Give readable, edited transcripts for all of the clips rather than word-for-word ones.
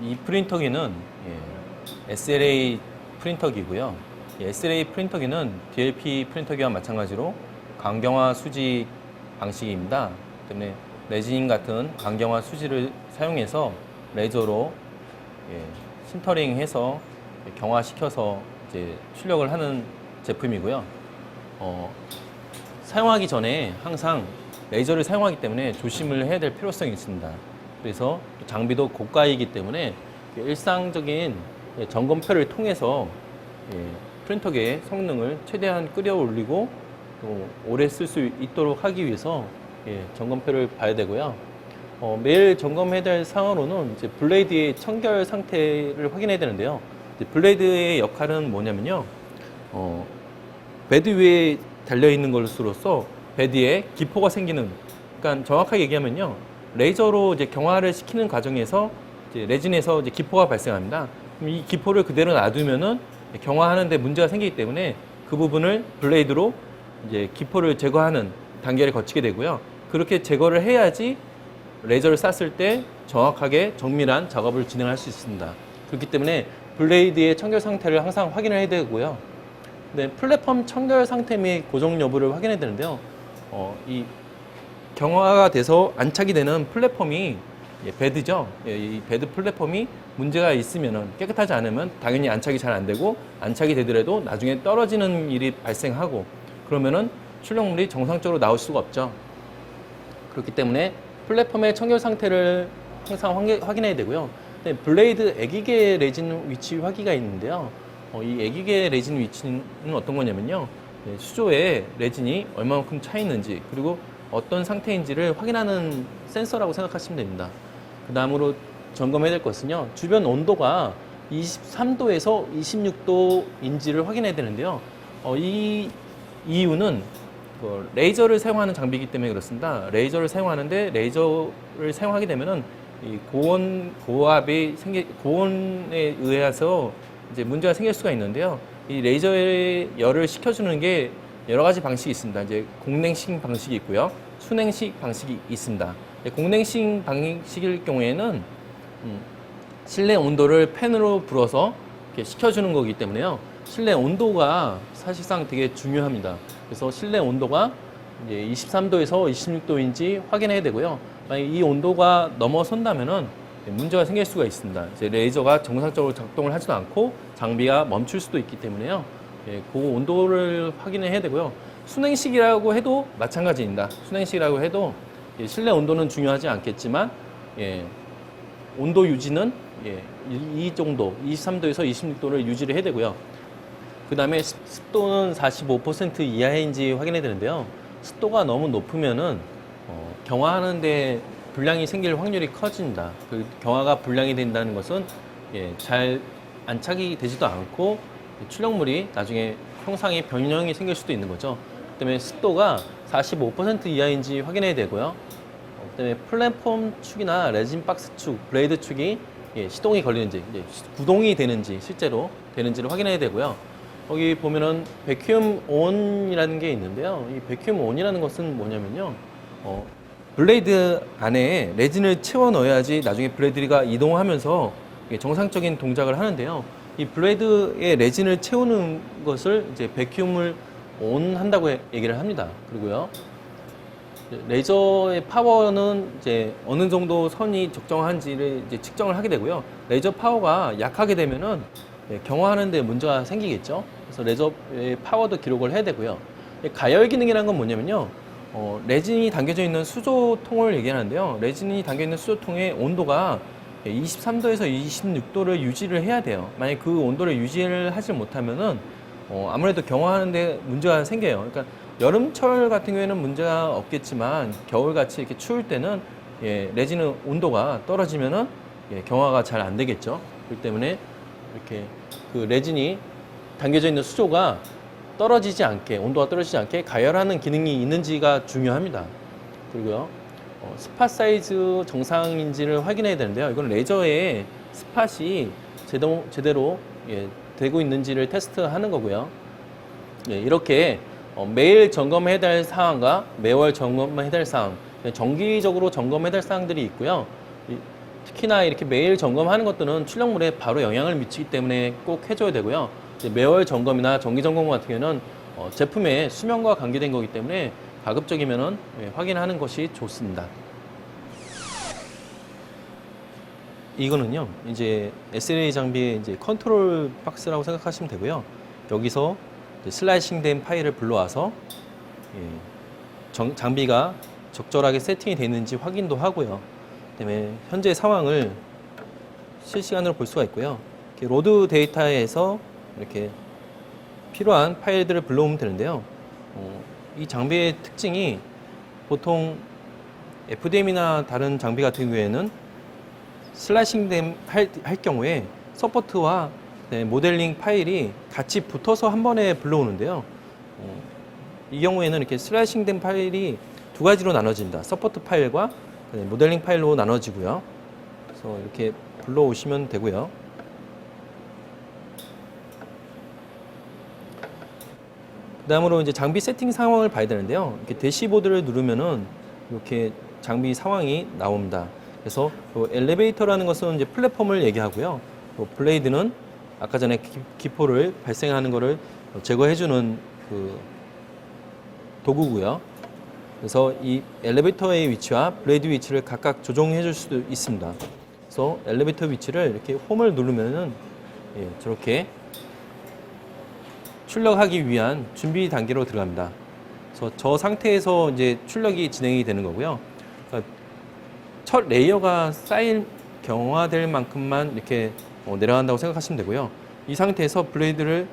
이 프린터기는 SLA 프린터기고요. SLA 프린터기는 DLP 프린터기와 마찬가지로 강경화 수지 방식입니다. 때문에 레진 같은 강경화 수지를 사용해서 레이저로 신터링해서 경화시켜서 이제 출력을 하는 제품이고요. 사용하기 전에 항상 레이저를 사용하기 때문에 조심을 해야 될 필요성이 있습니다. 그래서 장비도 고가이기 때문에 일상적인 점검표를 통해서 프린터계의 성능을 최대한 끌어올리고 또 오래 쓸 수 있도록 하기 위해서 점검표를 봐야 되고요. 매일 점검해야 될 사항으로는 이제 블레이드의 청결 상태를 확인해야 되는데요. 블레이드의 역할은 뭐냐면요. 베드 위에 달려있는 것으로서 베드에 기포가 생기는, 그러니까 정확하게 얘기하면요. 레이저로 이제 경화를 시키는 과정에서 이제 레진에서 이제 기포가 발생합니다. 그럼 이 기포를 그대로 놔두면은 경화하는데 문제가 생기기 때문에 그 부분을 블레이드로 이제 기포를 제거하는 단계를 거치게 되고요. 그렇게 제거를 해야지 레이저를 쐈을 때 정확하게 정밀한 작업을 진행할 수 있습니다. 그렇기 때문에 블레이드의 청결 상태를 항상 확인을 해야 되고요. 네, 플랫폼 청결 상태 및 고정 여부를 확인해야 되는데요. 이 경화가 돼서 안착이 되는 플랫폼이 베드죠. 이 베드 플랫폼이 문제가 있으면은 깨끗하지 않으면 당연히 안착이 잘 안 되고, 안착이 되더라도 나중에 떨어지는 일이 발생하고, 그러면은 출력물이 정상적으로 나올 수가 없죠. 그렇기 때문에 플랫폼의 청결 상태를 항상 확인해야 되고요. 네, 블레이드 애기계 레진 위치 화기가 있는데요. 이 애기계 레진 위치는 어떤 거냐면요. 수조에 레진이 얼마만큼 차 있는지, 그리고 어떤 상태인지를 확인하는 센서라고 생각하시면 됩니다. 그 다음으로 점검해야 될 것은요. 주변 온도가 23도에서 26도인지를 확인해야 되는데요. 이 이유는 레이저를 사용하는 장비이기 때문에 그렇습니다. 레이저를 사용하는데 레이저를 사용하게 되면은 이 고온에 의해서 이제 문제가 생길 수가 있는데요. 이 레이저의 열을 식혀주는 게 여러 가지 방식이 있습니다. 이제 공냉식 방식이 있고요. 순냉식 방식이 있습니다. 공냉식 방식일 경우에는 실내 온도를 팬으로 불어서 이렇게 식혀주는 거기 때문에요. 실내 온도가 사실상 되게 중요합니다. 그래서 실내 온도가 이제 23도에서 26도인지 확인해야 되고요. 만약 이 온도가 넘어선다면은 문제가 생길 수가 있습니다. 이제 레이저가 정상적으로 작동을 하지도 않고 장비가 멈출 수도 있기 때문에요. 그 온도를 확인해야 되고요. 순행식이라고 해도 마찬가지입니다. 순행식이라고 해도 실내 온도는 중요하지 않겠지만 온도 유지는 이 정도 23도에서 26도를 유지를 해야 되고요. 그 다음에 습도는 45% 이하인지 확인해야 되는데요. 습도가 너무 높으면은 경화하는데 불량이 생길 확률이 커집니다. 그 경화가 불량이 된다는 것은 잘 안착이 되지도 않고 출력물이 나중에 형상의 변형이 생길 수도 있는 거죠. 그 때문에 습도가 45% 이하인지 확인해야 되고요. 그 때문에 플랫폼 축이나 레진 박스 축, 블레이드 축이 시동이 걸리는지, 구동이 되는지, 실제로 되는지를 확인해야 되고요. 여기 보면은 베큐um 온이라는 게 있는데요. 이 베큐um 온이라는 것은 뭐냐면요. 블레이드 안에 레진을 채워 넣어야지 나중에 블레이드가 이동하면서 정상적인 동작을 하는데요. 이 블레이드에 레진을 채우는 것을 이제 베큐움을 온 한다고 얘기를 합니다. 그리고요. 레이저의 파워는 이제 어느 정도 선이 적정한지를 이제 측정을 하게 되고요. 레이저 파워가 약하게 되면은 경화하는 데 문제가 생기겠죠. 그래서 레이저의 파워도 기록을 해야 되고요. 가열 기능이라는 건 뭐냐면요. 레진이 담겨져 있는 수조통을 얘기하는데요. 레진이 담겨 있는 수조통의 온도가 23도에서 26도를 유지를 해야 돼요. 만약 그 온도를 유지를 하지 못하면은 아무래도 경화하는데 문제가 생겨요. 그러니까 여름철 같은 경우에는 문제가 없겠지만 겨울같이 이렇게 추울 때는 레진의 온도가 떨어지면은 경화가 잘 안 되겠죠. 그렇기 때문에 이렇게 그 레진이 담겨져 있는 수조가 떨어지지 않게, 온도가 떨어지지 않게 가열하는 기능이 있는지가 중요합니다. 그리고요, 스팟 사이즈 정상인지를 확인해야 되는데요. 이건 레이저의 스팟이 제대로 되고 있는지를 테스트하는 거고요. 이렇게 매일 점검해야 될 사항과 매월 점검해야 될 사항, 정기적으로 점검해야 될 사항들이 있고요. 특히나 이렇게 매일 점검하는 것들은 출력물에 바로 영향을 미치기 때문에 꼭 해줘야 되고요. 이제 매월 점검이나 정기 점검 같은 경우는 제품의 수명과 관계된 거기 때문에 가급적이면은 확인하는 것이 좋습니다. 이거는요, 이제 SLA 장비의 이제 컨트롤 박스라고 생각하시면 되고요. 여기서 슬라이싱된 파일을 불러와서 장비가 적절하게 세팅이 되어 있는지 확인도 하고요. 그다음에 현재 상황을 실시간으로 볼 수가 있고요. 이렇게 로드 데이터에서 이렇게 필요한 파일들을 불러오면 되는데요. 이 장비의 특징이 보통 FDM이나 다른 장비 같은 경우에는 슬라이싱 할 경우에 서포트와 모델링 파일이 같이 붙어서 한 번에 불러오는데요. 이 경우에는 이렇게 슬라이싱된 파일이 두 가지로 나눠진다. 서포트 파일과 모델링 파일로 나눠지고요. 그래서 이렇게 불러오시면 되고요. 그 다음으로 이제 장비 세팅 상황을 봐야 되는데요. 이렇게 대시보드를 누르면은 이렇게 장비 상황이 나옵니다. 그래서 엘리베이터라는 것은 이제 플랫폼을 얘기하고요. 블레이드는 아까 전에 기포를 발생하는 것을 제거해주는 그 도구고요. 그래서 이 엘리베이터의 위치와 블레이드 위치를 각각 조정해 줄 수도 있습니다. 그래서 엘리베이터 위치를 이렇게 홈을 누르면은 저렇게 출력하기 위한 준비 단계로 들어갑니다. 그래서 저 상태에서 이제 출력이 진행이 되는 거고요. 그러니까 첫 레이어가 쌓일 경화될 만큼만 이렇게 내려간다고 생각하시면 되고요. 이 상태에서 블레이드를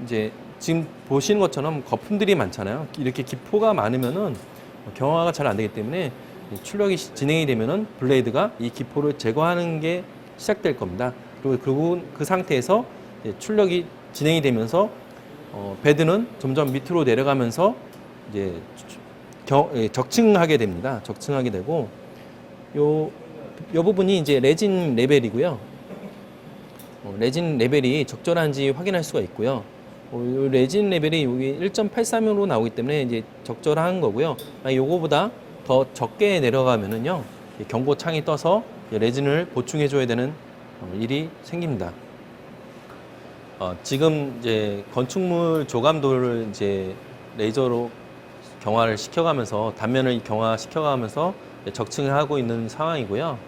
이제 지금 보시는 것처럼 거품들이 많잖아요. 이렇게 기포가 많으면은 경화가 잘 안 되기 때문에 출력이 진행이 되면은 블레이드가 이 기포를 제거하는 게 시작될 겁니다. 그리고 그 상태에서 출력이 진행이 되면서 베드는 점점 밑으로 내려가면서 이제 적층하게 됩니다. 적층하게 되고 요 부분이 이제 레진 레벨이고요. 레진 레벨이 적절한지 확인할 수가 있고요. 요 레진 레벨이 여기 1.83으로 나오기 때문에 이제 적절한 거고요. 요거보다 더 적게 내려가면은요, 경고창이 떠서 레진을 보충해 줘야 되는 일이 생깁니다. 지금 이제 건축물 조감도를 이제 레이저로 경화를 시켜가면서 단면을 경화시켜가면서 적층을 하고 있는 상황이고요.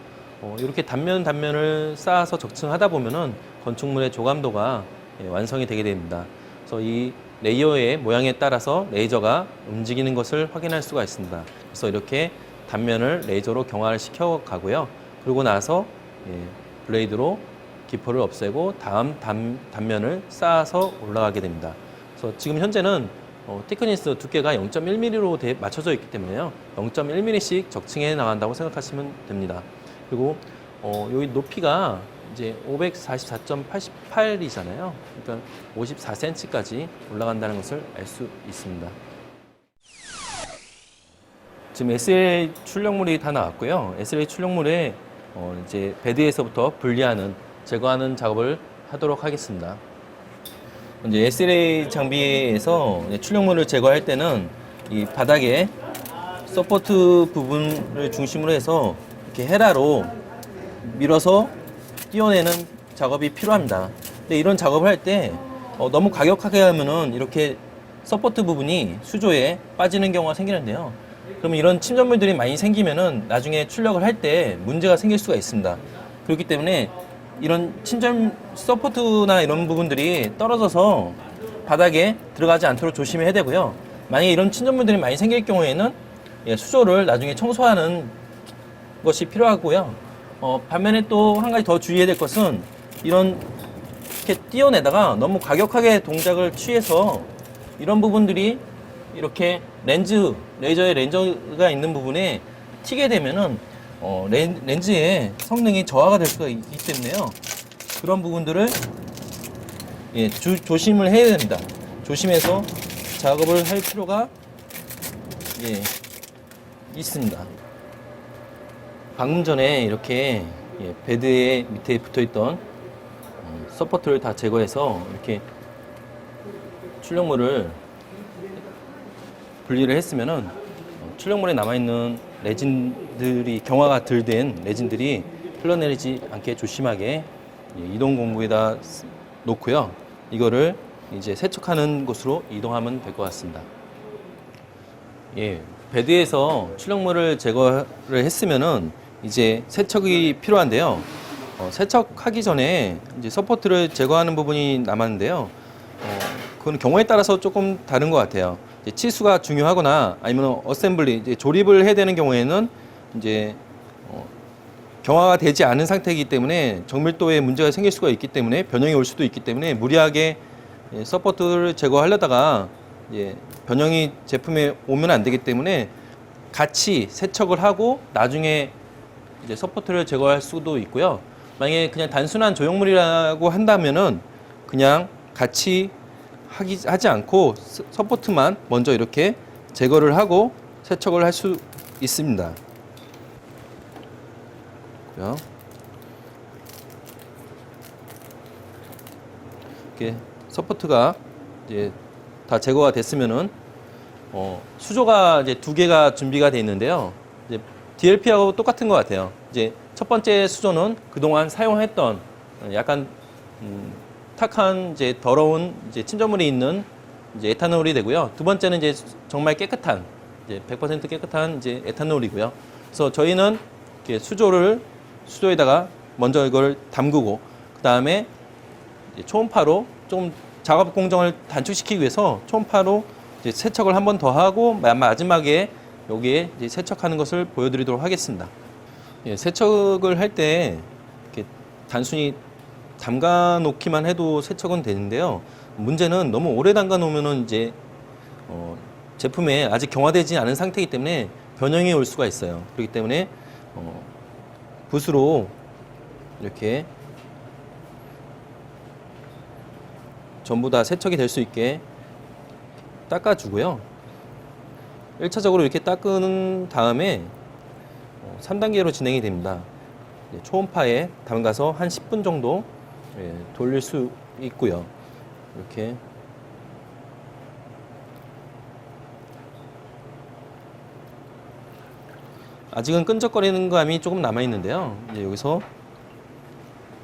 이렇게 단면을 쌓아서 적층하다 보면은 건축물의 조감도가 완성이 되게 됩니다. 그래서 이 레이어의 모양에 따라서 레이저가 움직이는 것을 확인할 수가 있습니다. 그래서 이렇게 단면을 레이저로 경화를 시켜 가고요. 그러고 나서 블레이드로 기포를 없애고 다음 단면을 쌓아서 올라가게 됩니다. 그래서 지금 현재는 티크니스 두께가 0.1mm로 맞춰져 있기 때문에요. 0.1mm씩 적층해 나간다고 생각하시면 됩니다. 그리고 여기 높이가 이제 544.88이잖아요. 그러니까 54cm까지 올라간다는 것을 알 수 있습니다. 지금 SLA 출력물이 다 나왔고요. SLA 출력물에 이제 베드에서부터 분리하는 제거하는 작업을 하도록 하겠습니다. 이제 SLA 장비에서 출력물을 제거할 때는 이 바닥에 서포트 부분을 중심으로 해서 이렇게 헤라로 밀어서 띄어내는 작업이 필요합니다. 근데 이런 작업을 할 때 너무 과격하게 하면은 이렇게 서포트 부분이 수조에 빠지는 경우가 생기는데요. 그러면 이런 침전물들이 많이 생기면은 나중에 출력을 할 때 문제가 생길 수가 있습니다. 그렇기 때문에 이런 침전 서포트나 이런 부분들이 떨어져서 바닥에 들어가지 않도록 조심해야 되고요. 만약에 이런 침전물들이 많이 생길 경우에는 수조를 나중에 청소하는 것이 필요하고요. 반면에 또 한 가지 더 주의해야 될 것은 이런 이렇게 띄어내다가 너무 과격하게 동작을 취해서 이런 부분들이 이렇게 레이저의 렌즈가 있는 부분에 튀게 되면은 렌즈의 성능이 저하가 될 수가 있기 때문에요. 그런 부분들을 조심을 해야 됩니다. 조심해서 작업을 할 필요가 있습니다. 방금 전에 이렇게 베드의 밑에 붙어있던 서포트를 다 제거해서 이렇게 출력물을 분리를 했으면은 출력물에 남아있는 레진들이 경화가 덜 된 레진들이 흘러내리지 않게 조심하게 이동 공구에다 놓고요. 이거를 이제 세척하는 곳으로 이동하면 될 것 같습니다. 예, 베드에서 출력물을 제거를 했으면은 이제 세척이 필요한데요. 세척하기 전에 이제 서포트를 제거하는 부분이 남았는데요. 그건 경우에 따라서 조금 다른 것 같아요. 이제 치수가 중요하거나 아니면 어셈블리, 이제 조립을 해야 되는 경우에는 이제 경화가 되지 않은 상태이기 때문에 정밀도에 문제가 생길 수가 있기 때문에 변형이 올 수도 있기 때문에 무리하게 서포트를 제거하려다가 변형이 제품에 오면 안 되기 때문에 같이 세척을 하고 나중에 이제 서포트를 제거할 수도 있고요. 만약에 그냥 단순한 조형물이라고 한다면은 그냥 같이 하지 않고 서포트만 먼저 이렇게 제거를 하고 세척을 할 수 있습니다. 이렇게 서포트가 이제 다 제거가 됐으면은 수조가 이제 2개가 준비가 되어 있는데요. 이제 DLP하고 똑같은 것 같아요. 이제 첫 번째 수조는 그동안 사용했던 약간 탁한 이제 더러운 이제 침전물이 있는 이제 에탄올이 되고요. 두 번째는 이제 정말 깨끗한 이제 100% 깨끗한 이제 에탄올이고요. 그래서 저희는 이렇게 수조에다가 먼저 이걸 담그고 그 다음에 초음파로 좀 작업 공정을 단축시키기 위해서 초음파로 이제 세척을 한 번 더 하고 마지막에 여기에 이제 세척하는 것을 보여드리도록 하겠습니다. 예, 세척을 할 때 단순히 담가 놓기만 해도 세척은 되는데요. 문제는 너무 오래 담가 놓으면은 이제 제품에 아직 경화되지 않은 상태이기 때문에 변형이 올 수가 있어요. 그렇기 때문에 붓으로 이렇게 전부 다 세척이 될 수 있게 닦아주고요. 1차적으로 이렇게 닦은 다음에 3단계로 진행이 됩니다. 초음파에 담가서 한 10분 정도 돌릴 수 있고요. 이렇게 아직은 끈적거리는 감이 조금 남아 있는데요. 이제 여기서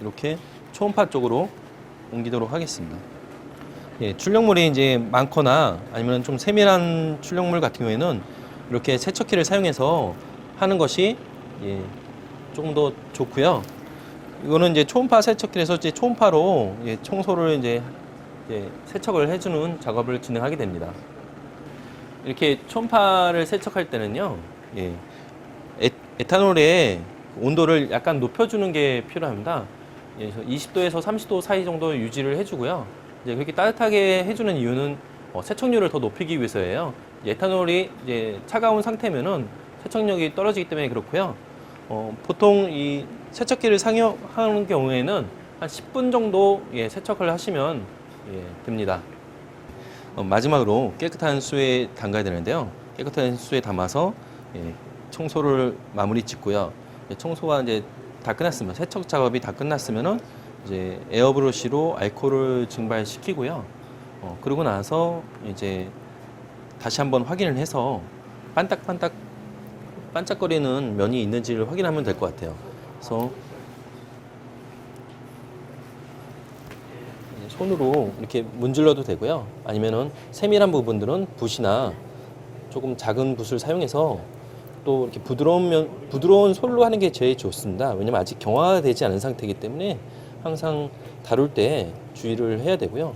이렇게 초음파 쪽으로 옮기도록 하겠습니다. 예, 출력물이 이제 많거나 아니면 좀 세밀한 출력물 같은 경우에는 이렇게 세척기를 사용해서 하는 것이 조금 더 좋고요. 이거는 이제 초음파 세척기에서 이제 초음파로 청소를 이제 세척을 해주는 작업을 진행하게 됩니다. 이렇게 초음파를 세척할 때는요, 에탄올의 온도를 약간 높여주는 게 필요합니다. 20도에서 30도 사이 정도 유지를 해주고요. 이제 그렇게 따뜻하게 해주는 이유는 세척률을 더 높이기 위해서예요. 에탄올이 이제 차가운 상태면은 세척력이 떨어지기 때문에 그렇고요. 보통 이 세척기를 사용하는 경우에는 한 10분 정도 세척을 하시면 됩니다. 마지막으로 깨끗한 수에 담가야 되는데요. 깨끗한 수에 담아서 청소를 마무리 짓고요. 청소가 이제 다 끝났으면 세척 작업이 다 끝났으면은 이제 에어브러시로 알코올을 증발시키고요. 그러고 나서 이제 다시 한번 확인을 해서 반짝거리는 면이 있는지를 확인하면 될 것 같아요. 그래서 손으로 이렇게 문질러도 되고요. 아니면은 세밀한 부분들은 붓이나 조금 작은 붓을 사용해서 또 이렇게 부드러운 솔로 하는 게 제일 좋습니다. 왜냐면 아직 경화가 되지 않은 상태이기 때문에 항상 다룰 때 주의를 해야 되고요.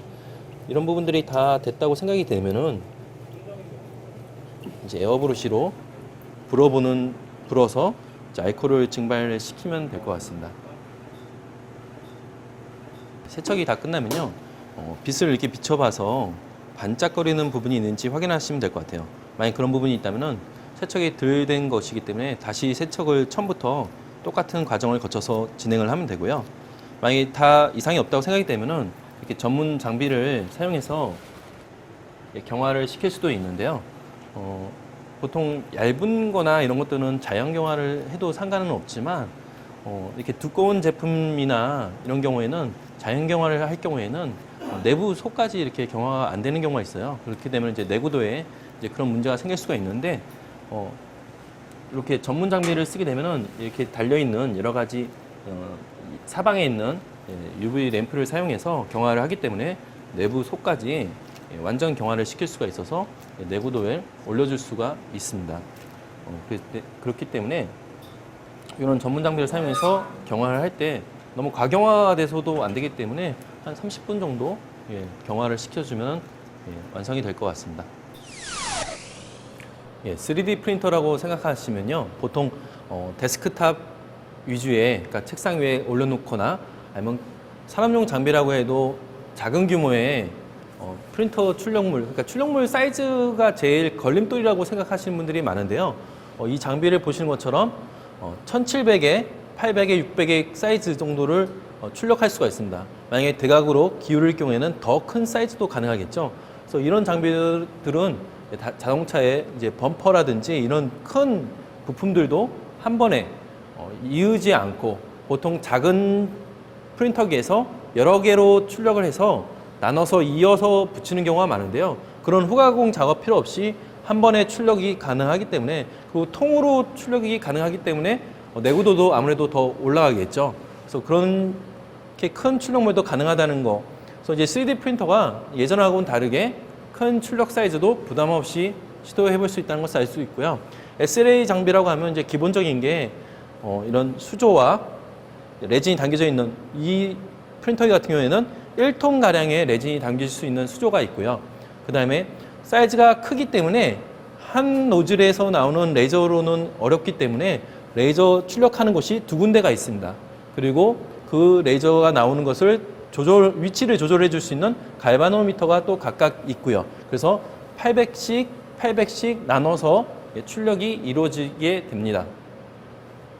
이런 부분들이 다 됐다고 생각이 되면은 이제 에어브러시로 불어서 이제 알코올을 증발시키면 될 것 같습니다. 세척이 다 끝나면요, 빛을 이렇게 비춰봐서 반짝거리는 부분이 있는지 확인하시면 될 것 같아요. 만약 그런 부분이 있다면은 세척이 덜 된 것이기 때문에 다시 세척을 처음부터 똑같은 과정을 거쳐서 진행을 하면 되고요. 만약에 다 이상이 없다고 생각이 되면은 이렇게 전문 장비를 사용해서 경화를 시킬 수도 있는데요. 보통 얇은 거나 이런 것들은 자연 경화를 해도 상관은 없지만 이렇게 두꺼운 제품이나 이런 경우에는 자연 경화를 할 경우에는 내부 속까지 이렇게 경화가 안 되는 경우가 있어요. 그렇게 되면 이제 내구도에 이제 그런 문제가 생길 수가 있는데 이렇게 전문 장비를 쓰게 되면은 이렇게 달려 있는 여러 가지 사방에 있는 UV 램프를 사용해서 경화를 하기 때문에 내부 속까지 완전 경화를 시킬 수가 있어서 내구도를 올려줄 수가 있습니다. 그렇기 때문에 이런 전문 장비를 사용해서 경화를 할 때 너무 과경화돼서도 안 되기 때문에 한 30분 정도 경화를 시켜주면 완성이 될 것 같습니다. 3D 프린터라고 생각하시면요, 보통 데스크탑 위주의, 그러니까 책상 위에 올려놓거나 아니면 산업용 장비라고 해도 작은 규모의 프린터 출력물, 그러니까 출력물 사이즈가 제일 걸림돌이라고 생각하시는 분들이 많은데요. 이 장비를 보시는 것처럼 1700에 800에 600의 사이즈 정도를 출력할 수가 있습니다. 만약에 대각으로 기울일 경우에는 더 큰 사이즈도 가능하겠죠. 그래서 이런 장비들은 자동차의 이제 범퍼라든지 이런 큰 부품들도 한 번에 이으지 않고 보통 작은 프린터기에서 여러 개로 출력을 해서 나눠서 이어서 붙이는 경우가 많은데요. 그런 후가공 작업 필요 없이 한 번에 출력이 가능하기 때문에, 그리고 통으로 출력이 가능하기 때문에 내구도도 아무래도 더 올라가겠죠. 그래서 그렇게 큰 출력물도 가능하다는 거. 그래서 이제 3D 프린터가 예전하고는 다르게 큰 출력 사이즈도 부담 없이 시도해 볼 수 있다는 것을 알 수 있고요. SLA 장비라고 하면 이제 기본적인 게 이런 수조와 레진이 담겨져 있는 이 프린터기 같은 경우에는 1톤 가량의 레진이 담길 수 있는 수조가 있고요. 그 다음에 사이즈가 크기 때문에 한 노즐에서 나오는 레이저로는 어렵기 때문에 레이저 출력하는 곳이 두 군데가 있습니다. 그리고 그 레이저가 나오는 것을 위치를 조절해 줄 수 있는 갈바노미터가 또 각각 있고요. 그래서 800씩 나눠서 출력이 이루어지게 됩니다.